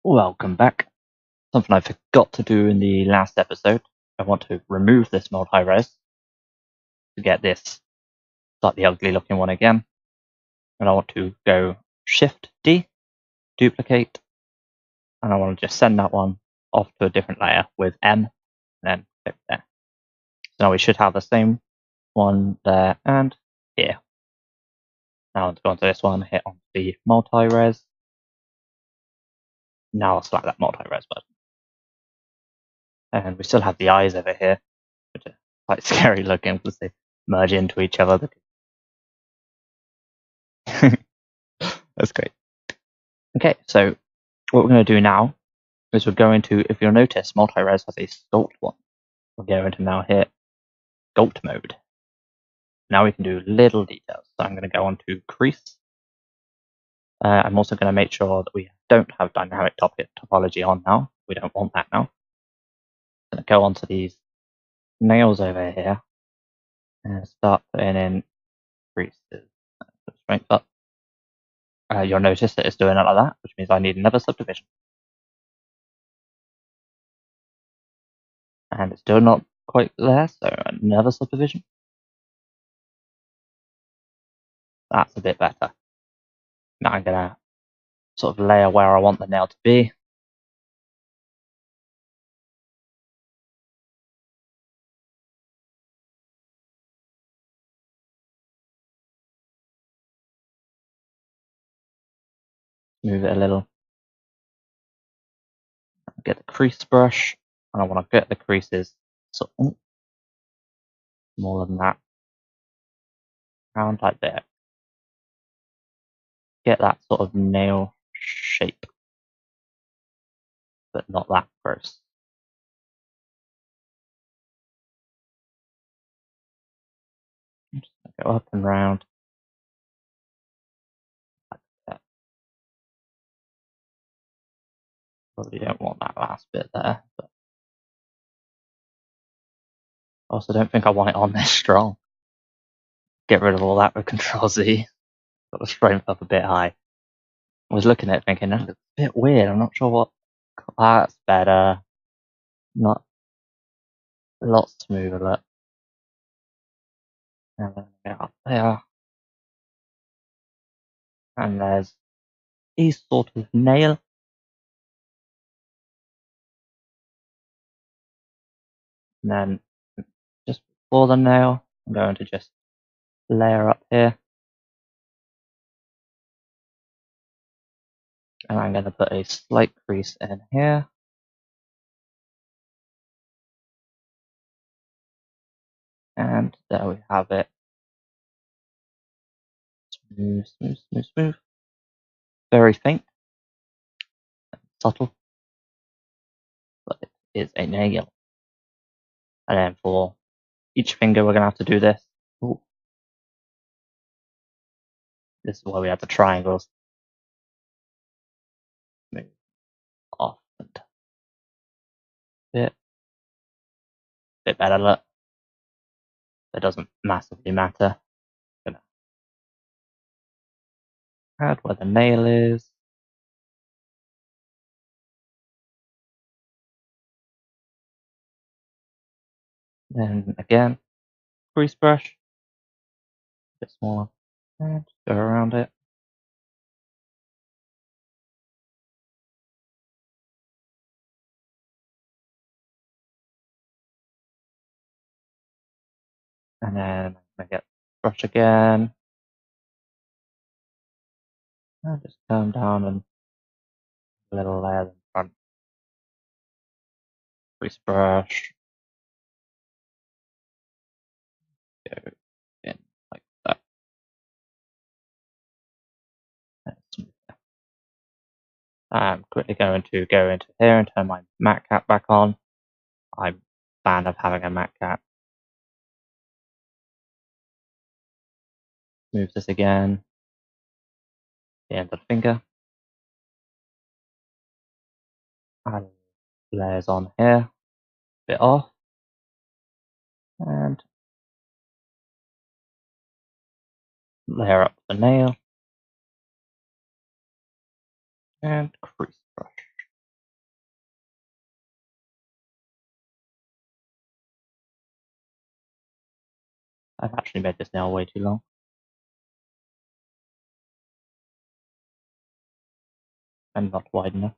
Welcome back. Something I forgot to do in the last episode. I want to remove this multi-res to get this slightly ugly looking one again. And I want to go Shift D, duplicate, and I want to just send that one off to a different layer with M, and then click there. So now we should have the same one there and here. Now I want to go onto this one, hit on the multi-res. Now I'll select that multi-res button. And we still have the eyes over here, which are quite scary looking because they merge into each other. That's great. Okay, so what we're going to do now is we're going to, if you'll notice, multi-res has a sculpt one. We'll go into now here, sculpt mode. Now we can do little details. So I'm going to go on to crease. I'm also going to make sure that we don't have dynamic topology on now. We don't want that now. I'm going to go onto these nails over here and start putting in creases. Strength up. You'll notice that it's doing it like that, which means I need another subdivision. And it's still not quite there, so another subdivision. That's a bit better. Now I'm going to sort of layer where I want the nail to be. Move it a little. Get the crease brush, and I want to get the creases sort of smaller than that. Around like there. Get that sort of nail shape, but not that gross. I'm just going to go up and round. Like that. Probably don't want that last bit there. But I also don't think I want it on this strong. Get rid of all that with Control Z. Got the strength up a bit high. I was looking at it thinking, that looks a bit weird. I'm not sure what. That's better. Not a lot smoother look. And then get up there. And there's a sort of nail. And then just before the nail, I'm going to just layer up here. And I'm going to put a slight crease in here. And there we have it. Smooth, smooth, smooth, smooth. Very faint. Subtle. But it is a nail. And then for each finger, we're going to have to do this. Ooh. This is why we have the triangles. Move off and bit better look. It doesn't massively matter. I'm gonna add where the nail is. Then again, crease brush. A bit smaller. And go around it. And then I'm going to get brush again. And just come down and a little layer in front. Crease brush. Go in like that. I'm quickly going to go into here and turn my matte cap back on. I'm a fan of having a matte cap. Move this again. The end of the finger. Add layers on here. Bit off. And layer up the nail. And crease brush. I've actually made this nail way too long. And not wide enough.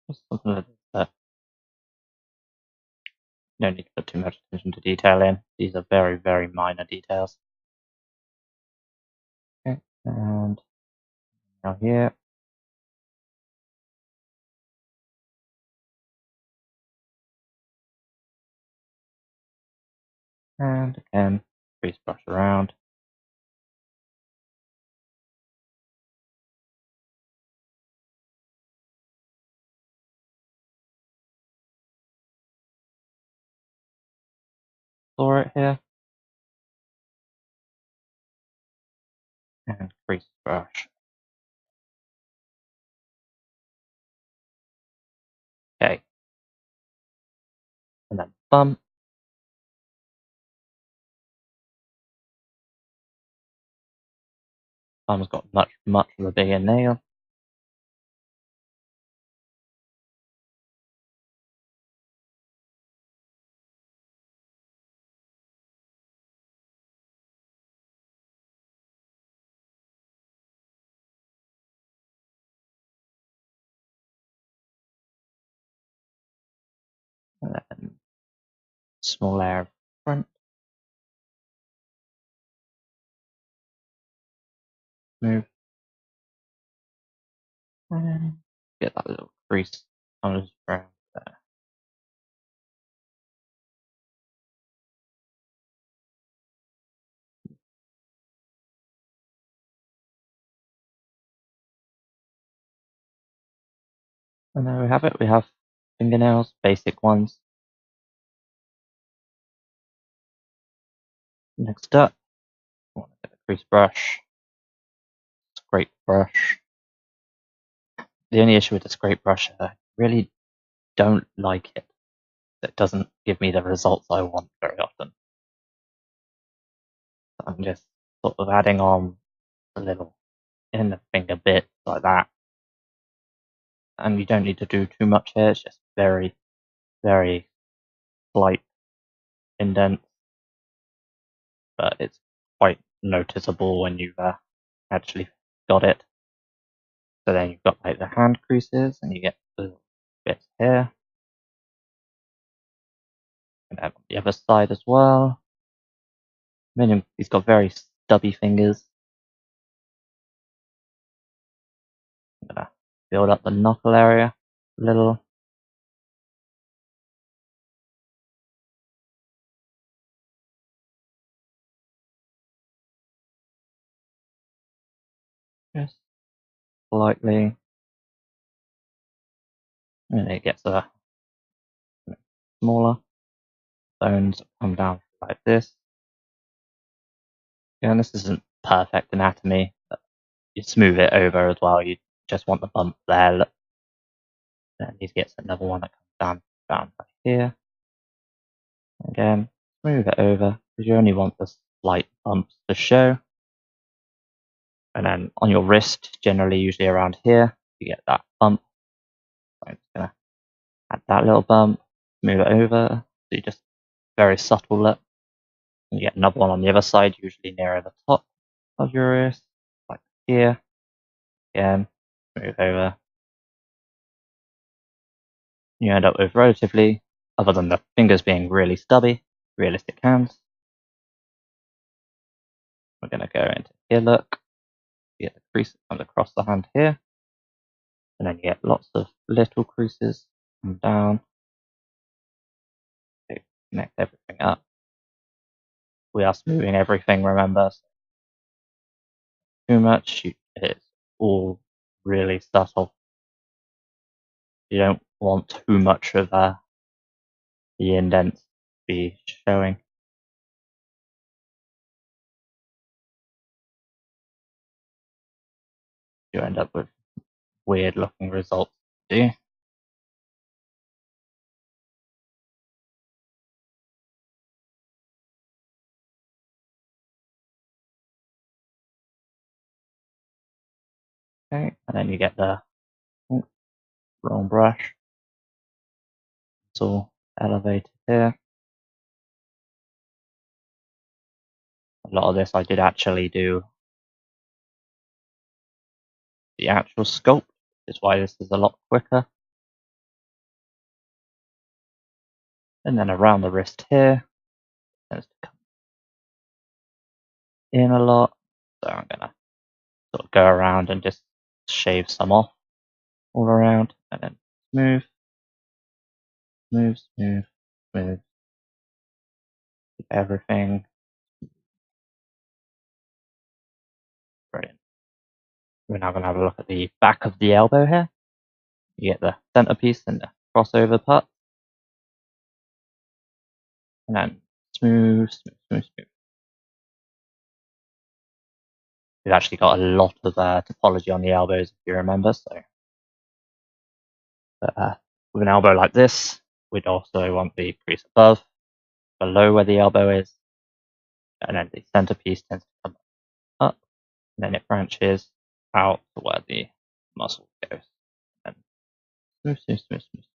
Just something like that. No need to put too much attention to detail in. These are very, very minor details. Okay, and now here. And again, crease brush around. Explore it here. And crease brush. Okay. And then thumb. Thumb's got much, much of a bigger nail. And then small layer of front. Move. And get that little crease on his brow there. And there we have it. We have fingernails, basic ones. Next up, I want to get a crease brush, scrape brush. The only issue with the scrape brush is I really don't like it. It doesn't give me the results I want very often. I'm just sort of adding on a little in the finger bits like that. And you don't need to do too much here, it's just very, very slight indents. But it's quite noticeable when you've actually got it. So then you've got like the hand creases and you get the bits here. And then on the other side as well. He's got very stubby fingers. I'm gonna build up the knuckle area a little. Just slightly. And it gets smaller. Bones come down like this. Yeah, and this isn't perfect anatomy, but you smooth it over as well. You just want the bump there. Look. Then he gets another one that comes down right here. Again, smooth it over because you only want the slight bumps to show. And then on your wrist, generally, usually around here, you get that bump. So I'm just gonna add that little bump, move it over. So you just very subtle look. And you get another one on the other side, usually nearer the top of your wrist, like here. Again, move over. You end up with relatively, other than the fingers being really stubby, realistic hands. We're going to go into here, look. You get the crease that comes across the hand here. And then you get lots of little creases come down to connect everything up. We are smoothing everything, remember. So too much, it's all really subtle. You don't want too much of the indents to be showing. You end up with weird looking results, do you? Okay, and then you get the wrong brush. It's all elevated here. A lot of this I did actually do the actual sculpt, which is why this is a lot quicker. And then around the wrist here, tends to come in a lot. So I'm gonna sort of go around and just shave some off all around, and then smooth, smooth, smooth, smooth. Keep everything brilliant. We're now gonna have a look at the back of the elbow here. You get the centerpiece and the crossover part, and then smooth, smooth, smooth, smooth. We've actually got a lot of topology on the elbows, if you remember. So, with an elbow like this, we'd also want the crease above, below where the elbow is, and then the centerpiece tends to come up, and then it branches out to where the muscle goes. And smooth, smooth, smooth, smooth,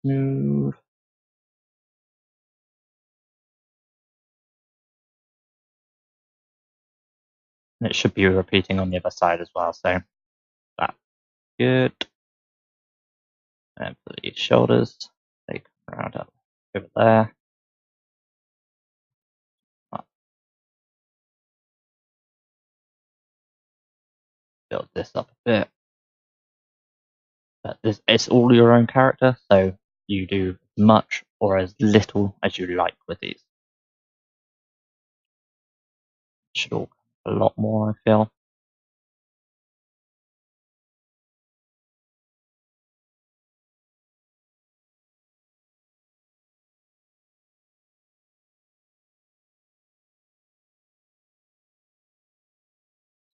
smooth. And it should be repeating on the other side as well. So that's good. And for the shoulders, they come around up over there. Build this up a bit. But it's all your own character, so you do as much or as little as you like with these. Should all a lot more, I feel.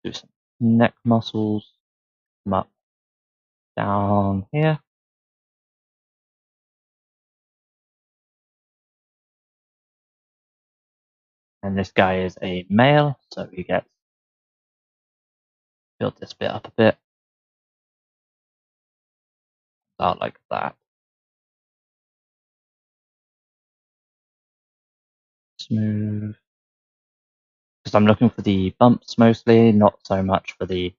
Do some neck muscles, come up, down here. And this guy is a male, so he gets build this bit up a bit. About like that. Smooth. Because I'm looking for the bumps mostly, not so much for the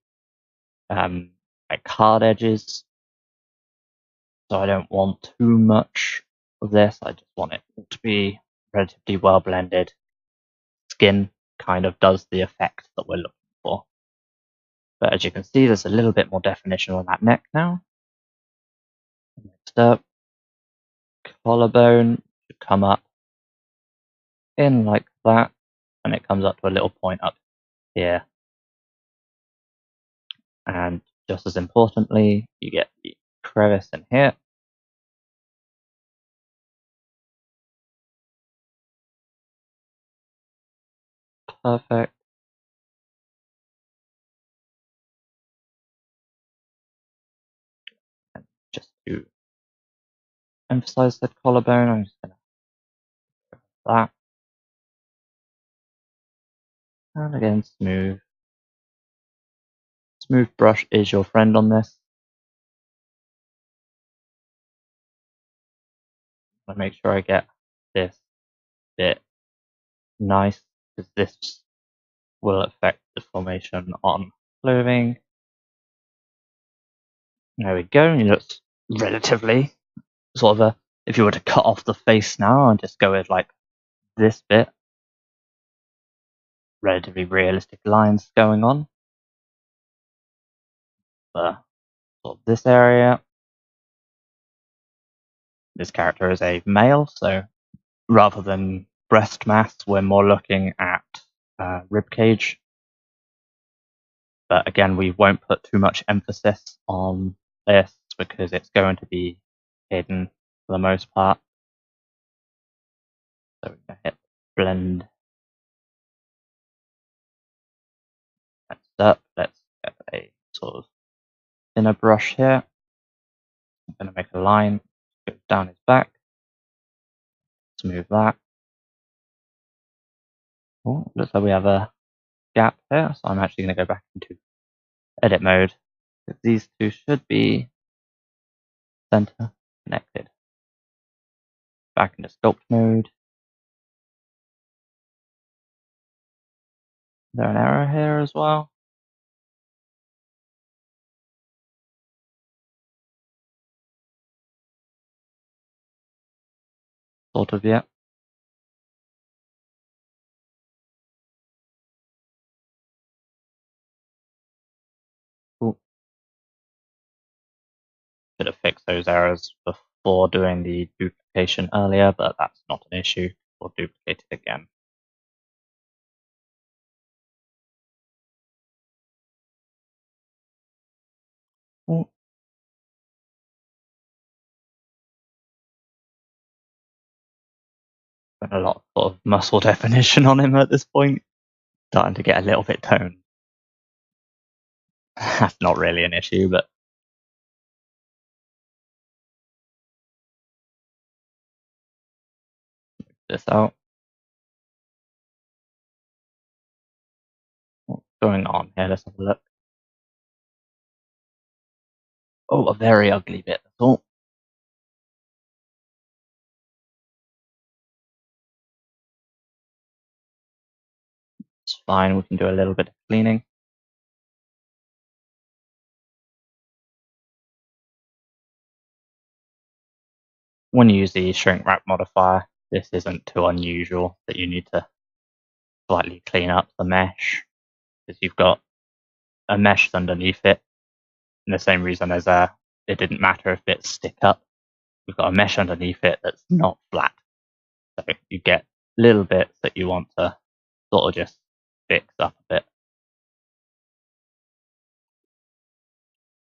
like hard edges. So I don't want too much of this. I just want it to be relatively well blended. Skin kind of does the effect that we're looking for. But as you can see, there's a little bit more definition on that neck now. Next up, collarbone should come up in like that, and it comes up to a little point up here. And just as importantly, you get the crevice in here. Perfect. And just to emphasize that collarbone, I'm just going to go like that. And again, smooth. Smooth brush is your friend on this. I make sure I get this bit nice, because this will affect the formation on clothing. There we go. It looks relatively sort of a. If you were to cut off the face now and just go with like this bit, relatively realistic lines going on. But sort of this area, this character is a male, so rather than breast mass, we're more looking at rib cage. But again, we won't put too much emphasis on this because it's going to be hidden for the most part. So we're going to hit blend. Next up, let's get a sort of thinner brush here. I'm going to make a line, go down his back, smooth that. Oh, looks like we have a gap there, so I'm actually going to go back into edit mode These two should be center connected. Back into sculpt mode. Is there an error here as well? Sort of, yeah. Cool. Should have fixed those errors before doing the duplication earlier, but that's not an issue. We'll duplicate it again. Cool. Got a lot of muscle definition on him at this point. Starting to get a little bit toned. That's not really an issue, but this out. What's going on here? Let's have a look. Oh, a very ugly bit. That's all. It's fine. We can do a little bit of cleaning. When you use the shrinkwrap modifier, this isn't too unusual that you need to slightly clean up the mesh because you've got a mesh underneath it. And the same reason as it didn't matter if bits stick up. We've got a mesh underneath it that's not flat. So you get little bits that you want to sort of just fix up a bit.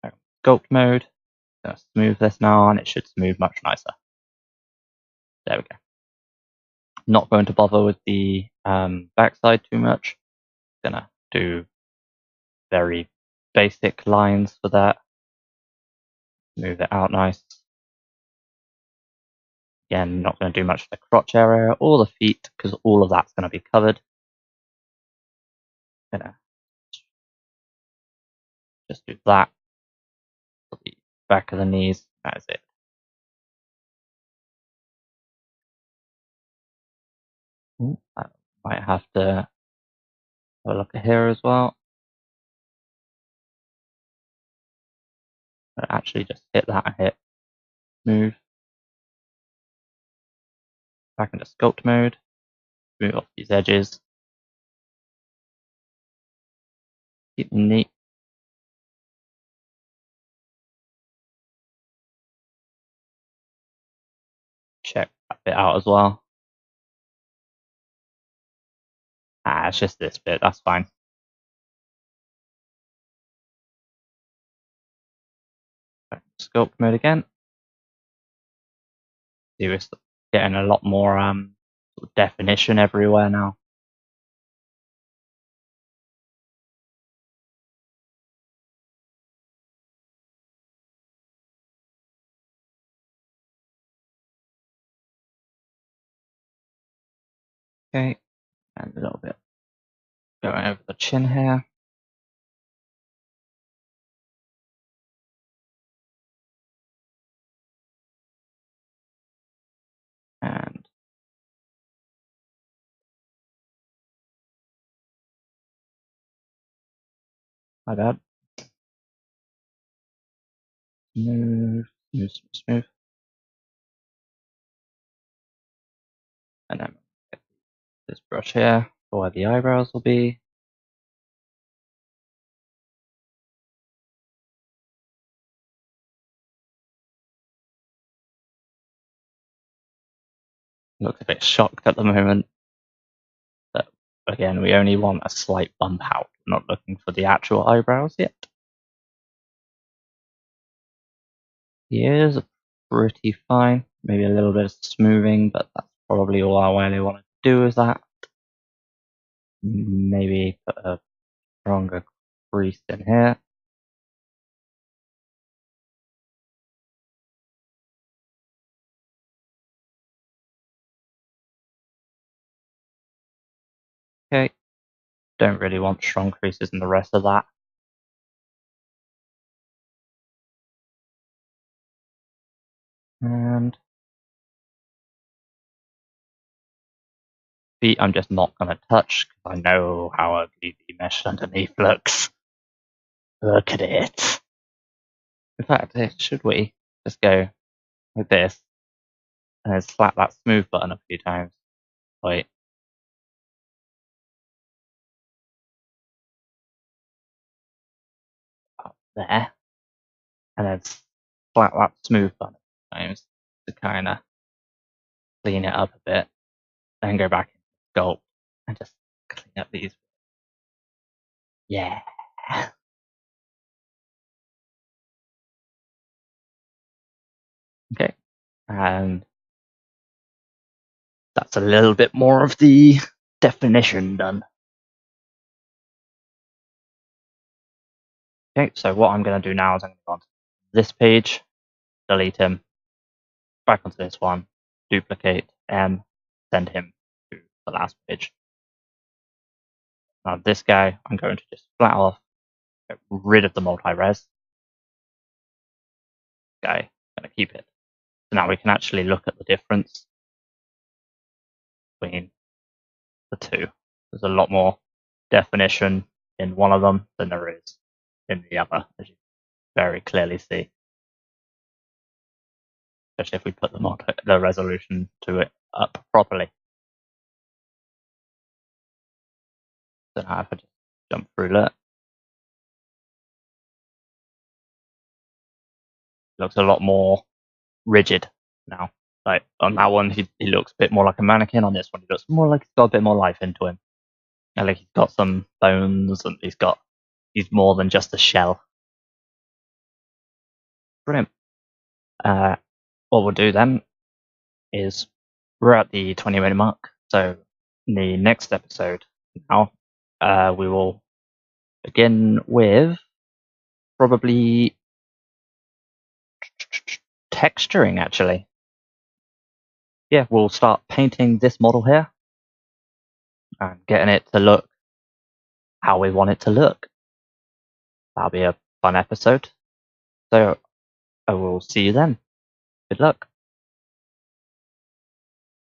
So, sculpt mode. Gonna smooth this now, and it should smooth much nicer. There we go. Not going to bother with the backside too much. Gonna do very basic lines for that. Move it out nice. Again, not going to do much for the crotch area or the feet because all of that's going to be covered. Gonna just do that for the back of the knees. That is it. Ooh, I might have to have a look at here as well. Actually, just hit that and hit move. Back into sculpt mode. Move off these edges. Keep them neat. Check that bit out as well. It's just this bit. That's fine. Sculpt mode again. See, we're getting a lot more sort of definition everywhere now. Okay, and a little bit going over the chin here. And my bad. Smooth, smooth, smooth, smooth. And then this brush here for where the eyebrows will be. Looks a bit shocked at the moment. But again, we only want a slight bump out. We're not looking for the actual eyebrows yet. The ears are pretty fine. Maybe a little bit of smoothing, but that's probably all I really want to do is that. Maybe put a stronger crease in here. Okay. Don't really want strong creases in the rest of that. And feet I'm just not going to touch because I know how ugly the mesh underneath looks. Look at it. In fact, should we just go like this and then slap that smooth button a few times? Wait. Up there. And then slap that smooth button a few times to kind of clean it up a bit. Then go back and sculpt and just clean up these. Yeah. Okay. And that's a little bit more of the definition done. Okay, so what I'm going to do now is I'm going to go onto this page, delete him, back onto this one, duplicate, and send him to the last page. Now this guy, I'm going to just flat off, get rid of the multi-res. Guy, going to keep it. So now we can actually look at the difference between the two. There's a lot more definition in one of them than there is in the other, as you very clearly see. Especially if we put the resolution to it up properly. So now if I just jump through that, it looks a lot more rigid now. Like on that one, he looks a bit more like a mannequin. On this one, he looks more like he's got a bit more life into him. And like he's got some bones, and he's more than just a shell. Brilliant. What we'll do then is we're at the 20-minute mark. So in the next episode now, we will begin with probably texturing, actually. Yeah, we'll start painting this model here and getting it to look how we want it to look. That'll be a fun episode. So I will see you then. Good luck.